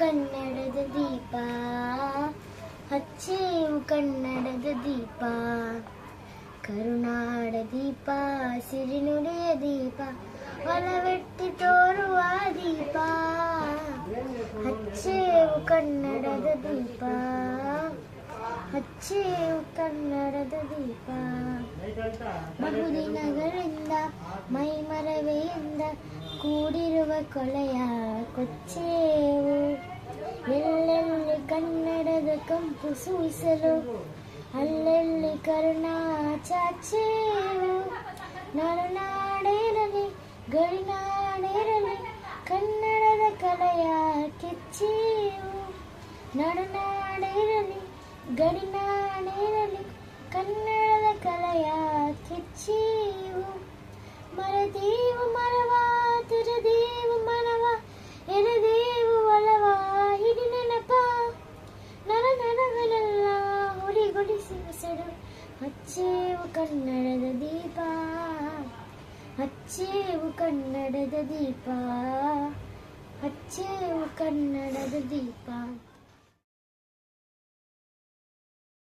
ಕನ್ನಡದ ದೀಪ, ಹಚ್ಚೇವು ಕನ್ನಡದ ದೀಪ, ಕರುನಾಡ ದೀಪ, ಸಿರಿನುಡಿಯ ದೀಪ, ಒಲವೆಟ್ಟಿ ತೋರುವ ದೀಪ, ಹಚ್ಚೇವು ಕನ್ನಡದ ದೀಪ, ಹಚ್ಚೇವು ಕನ್ನಡದ ದೀಪ. ಬಹುದಿನಗಳಿಂದ ಮೈಮರವೆಯಿಂದ ಕೂಡಿರುವ ಕೊಳೆಯ ಕೊಚ್ಚೇವು, ಎಲ್ಲೆಲ್ಲಿ ಕನ್ನಡದ ಕಂಪು ಸೂಸಲು ಅಲ್ಲೆಲ್ಲಿ ಕರುಣಾ ಚಾಚೇವು. ನರನಾಡಿರಲಿ ಗಡಿನಾಡಿರಲಿ ಕನ್ನಡದ ಕಲೆಯ ಕೆಚ್ಚೇವು, ನರನಾಡಿರಲಿ ಗಡಿನಾಡಿರಲಿ ಕನ್ನಡದ ಕಲೆಯ ಕೆಚ್ಚೇವು. ಮರದೇವು ಮರವ ತುರದೇವು ಮನವ ಎರೆದೇವು ಒಲವ ಹಿಡಿ ನೆನಪ, ನರನರಗಳೆಲ್ಲ ಹುರಿಗೊಳಿಸಿ ಉಸಿರು ಹಚ್ಚೇವು ಕನ್ನಡದ ದೀಪ, ಹಚ್ಚೇವು ಕನ್ನಡದ ದೀಪ, ಹಚ್ಚೇವು ಕನ್ನಡದ ದೀಪ.